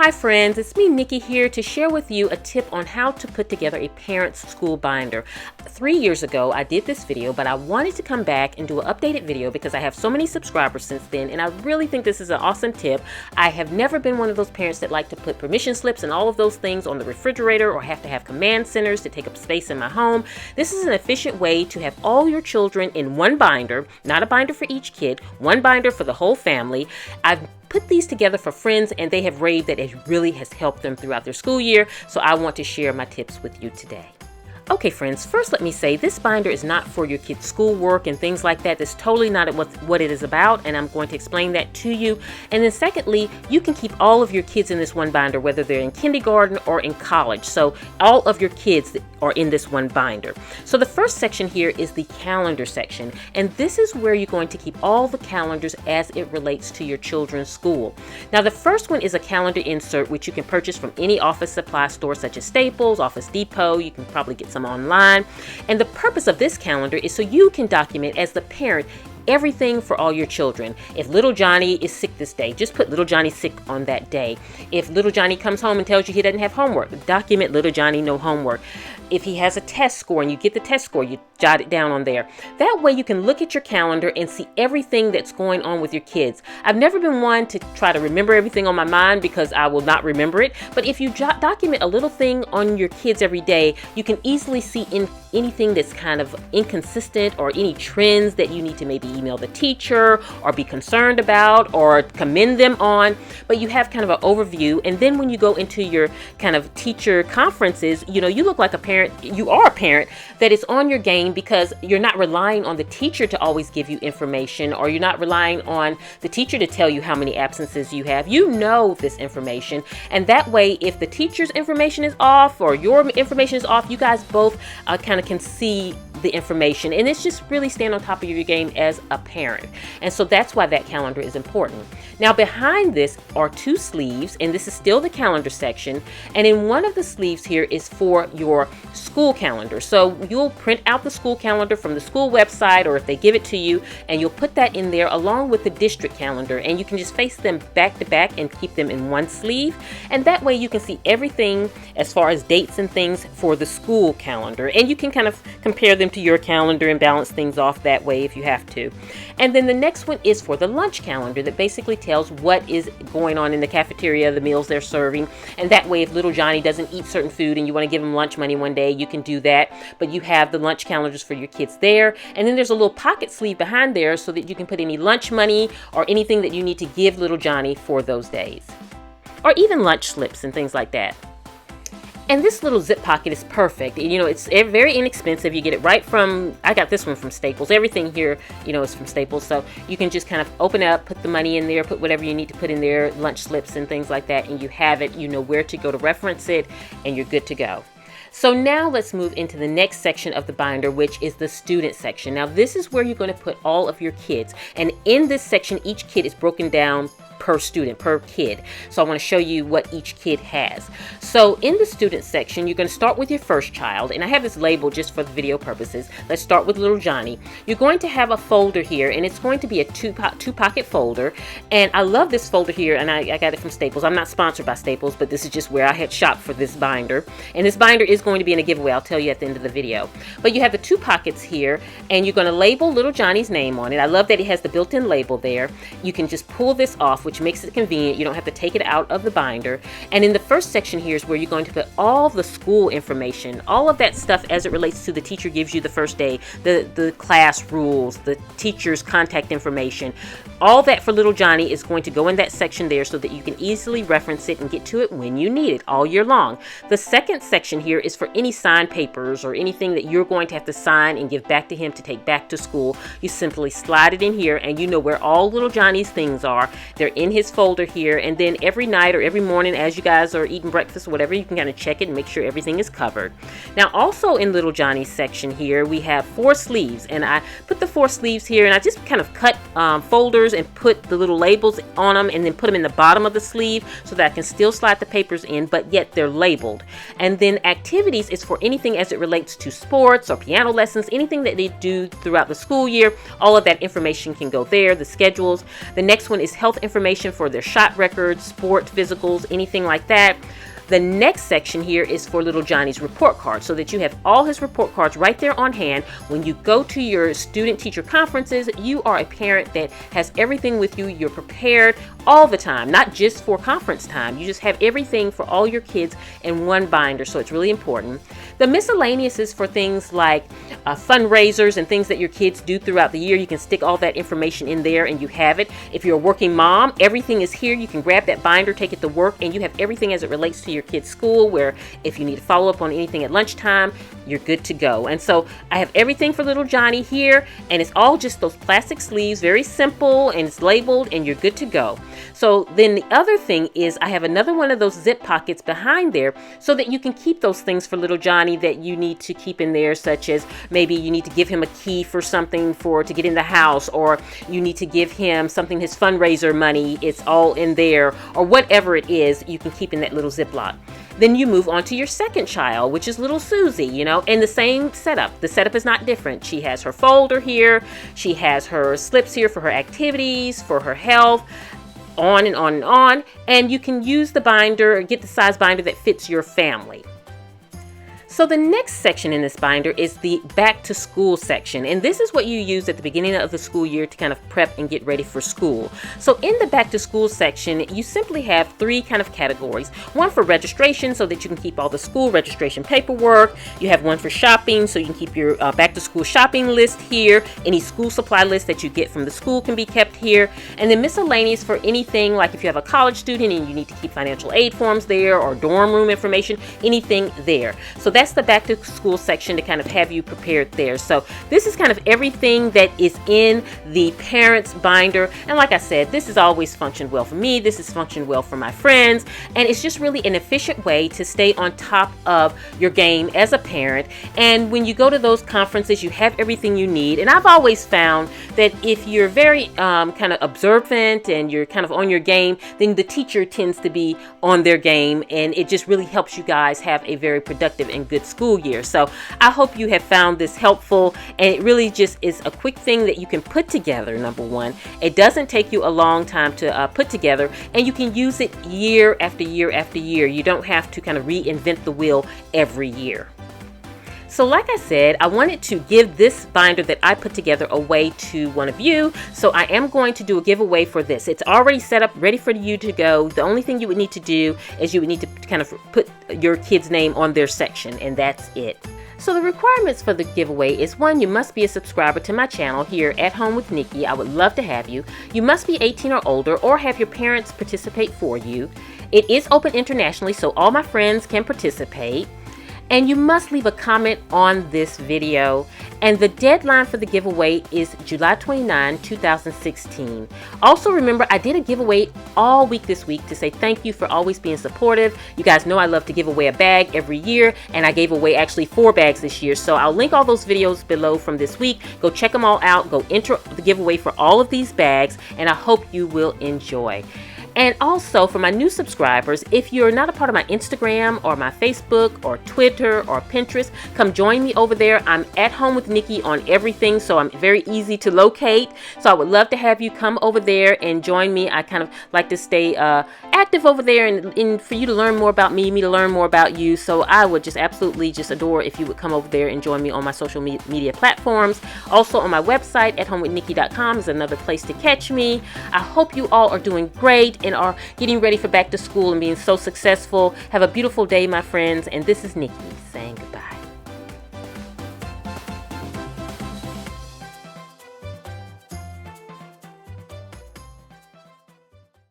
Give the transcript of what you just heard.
Hi friends, it's me Nikki here to share with you a tip on how to put together a parent's school binder. 3 years ago I did this video, but I wanted to come back and do an updated video because I have so many subscribers since then, and I really think this is an awesome tip. I have never been one of those parents that like to put permission slips and all of those things on the refrigerator or have to have command centers to take up space in my home. This is an efficient way to have all your children in one binder, not a binder for each kid, one binder for the whole family. I've put these together for friends and they have raved that it really has helped them throughout their school year, so I want to share my tips with you today. Okay friends, first let me say this binder is not for your kids' schoolwork and things like that. That's totally not what it is about, and I'm going to explain that to you. And then secondly, you can keep all of your kids in this one binder, whether they're in kindergarten or in college. So all of your kids are in this one binder. So the first section here is the calendar section, and this is where you're going to keep all the calendars as it relates to your children's school. Now the first one is a calendar insert, which you can purchase from any office supply store such as Staples, Office Depot. You can probably get some online, and the purpose of this calendar is so you can document as the parent everything for all your children. If little Johnny is sick this day, just put little Johnny sick on that day. If little Johnny comes home and tells you he doesn't have homework, document little Johnny no homework. If he has a test score and you get the test score, you jot it down on there. That way you can look at your calendar and see everything that's going on with your kids. I've never been one to try to remember everything on my mind because I will not remember it. But if you document a little thing on your kids every day, you can easily see anything that's kind of inconsistent or any trends that you need to maybe email the teacher or be concerned about or commend them on. But you have kind of an overview, and then when you go into your kind of teacher conferences, you look like a parent. You are a parent that is on your game because you're not relying on the teacher to always give you information, or you're not relying on the teacher to tell you how many absences you have. You know this information, and that way if the teacher's information is off or your information is off, you guys both kind of can see the information, and it's just really staying on top of your game as a parent. And so that's why that calendar is important. Now behind this are two sleeves, and this is still the calendar section, and in one of the sleeves here is for your school calendar. So you'll print out the school calendar from the school website, or if they give it to you, and you'll put that in there along with the district calendar, and you can just face them back to back and keep them in one sleeve, and that way you can see everything as far as dates and things for the school calendar, and you can kind of compare them to your calendar and balance things off that way if you have to. And then the next one is for the lunch calendar that basically tells what is going on in the cafeteria, the meals they're serving, and that way if little Johnny doesn't eat certain food and you want to give him lunch money one day, you can do that. But you have the lunch calendars for your kids there, and then there's a little pocket sleeve behind there so that you can put any lunch money or anything that you need to give little Johnny for those days, or even lunch slips and things like that. And this little zip pocket is perfect. It's very inexpensive. You get it right from, I got this one from Staples. Everything here, is from Staples. So you can just kind of open it up, put the money in there, put whatever you need to put in there, lunch slips and things like that, and you have it. You know where to go to reference it, and you're good to go. So now let's move into the next section of the binder, which is the student section. Now this is where you're going to put all of your kids. And in this section, each kid is broken down per student, per kid. So I want to show you what each kid has. So in the student section, you're going to start with your first child, and I have this labeled just for the video purposes. Let's start with little Johnny. You're going to have a folder here, and it's going to be a two pocket folder, and I love this folder here, and I got it from Staples. I'm not sponsored by Staples, but this is just where I had shopped for this binder, and this binder is going to be in a giveaway. I'll tell you at the end of the video. But you have the two pockets here, and you're going to label little Johnny's name on it. I love that it has the built-in label there. You can just pull this off, which makes it convenient. You don't have to take it out of the binder. And in the first section here is where you're going to put all the school information, all of that stuff as it relates to the teacher gives you the first day, the class rules, the teacher's contact information. All that for little Johnny is going to go in that section there so that you can easily reference it and get to it when you need it all year long. The second section here is for any signed papers or anything that you're going to have to sign and give back to him to take back to school. You simply slide it in here, and you know where all little Johnny's things are. They're in his folder here, and then every night or every morning as you guys are eating breakfast or whatever, you can kind of check it and make sure everything is covered. Now also in little Johnny's section here, we have 4 sleeves, and I put the 4 sleeves here, and I just kind of cut folders and put the little labels on them, and then put them in the bottom of the sleeve so that I can still slide the papers in, but yet they're labeled. And then activities is for anything as it relates to sports or piano lessons, anything that they do throughout the school year. All of that information can go there, the schedules. The next one is health information information for their shot records, sport physicals, anything like that. The next section here is for little Johnny's report card, so that you have all his report cards right there on hand. When you go to your student-teacher conferences, you are a parent that has everything with you. You're prepared all the time, not just for conference time. You just have everything for all your kids in one binder, so it's really important. The miscellaneous is for things like fundraisers and things that your kids do throughout the year. You can stick all that information in there and you have it. If you're a working mom, everything is here. You can grab that binder, take it to work, and you have everything as it relates to your kids' school, where if you need to follow up on anything at lunchtime, you're good to go. And so I have everything for little Johnny here, and it's all just those plastic sleeves, very simple, and it's labeled, and you're good to go. So then the other thing is I have another one of those zip pockets behind there so that you can keep those things for little Johnny that you need to keep in there, such as maybe you need to give him a key for something to get in the house, or you need to give him something, his fundraiser money, it's all in there, or whatever it is, you can keep in that little Ziploc. Then you move on to your second child, which is little Susie, and the same setup. The setup is not different. She has her folder here. She has her slips here for her activities, for her health, on and on and on. And you can use the binder, get the size binder that fits your family. So the next section in this binder is the back to school section, and this is what you use at the beginning of the school year to kind of prep and get ready for school. So in the back to school section, you simply have three kind of categories. One for registration, so that you can keep all the school registration paperwork. You have one for shopping, so you can keep your back to school shopping list here. Any school supply list that you get from the school can be kept here. And then miscellaneous for anything, like if you have a college student and you need to keep financial aid forms there, or dorm room information, anything there. So that's the back to school section to kind of have you prepared there. So this is kind of everything that is in the parents binder, and like I said, this has always functioned well for me. This has functioned well for my friends, and it's just really an efficient way to stay on top of your game as a parent. And when you go to those conferences, you have everything you need. And I've always found that if you're very kind of observant and you're kind of on your game, then the teacher tends to be on their game, and it just really helps you guys have a very productive and good school year. So I hope you have found this helpful, and it really just is a quick thing that you can put together. Number one, it doesn't take you a long time to put together, and you can use it year after year after year. You don't have to kind of reinvent the wheel every year. So like I said, I wanted to give this binder that I put together away to one of you. So I am going to do a giveaway for this. It's already set up, ready for you to go. The only thing you would need to do is you would need to kind of put your kid's name on their section, and that's it. So the requirements for the giveaway is, one, you must be a subscriber to my channel here at Home with Nikki. I would love to have you. You must be 18 or older, or have your parents participate for you. It is open internationally, so all my friends can participate. And you must leave a comment on this video. And the deadline for the giveaway is July 29, 2016. Also remember, I did a giveaway all week this week to say thank you for always being supportive. You guys know I love to give away a bag every year, and I gave away actually 4 bags this year. So I'll link all those videos below from this week. Go check them all out. Go enter the giveaway for all of these bags, and I hope you will enjoy. And also for my new subscribers, if you're not a part of my Instagram or my Facebook or Twitter or Pinterest, come join me over there. I'm at Home with Nikki on everything, so I'm very easy to locate. So I would love to have you come over there and join me. I kind of like to stay active over there, and for you to learn more about me to learn more about you. So I would just absolutely just adore if you would come over there and join me on my social media platforms. Also on my website, AtHomeWithNikki.com, is another place to catch me. I hope you all are doing great and are getting ready for back to school and being so successful. Have a beautiful day, my friends, and this is Nikki saying goodbye.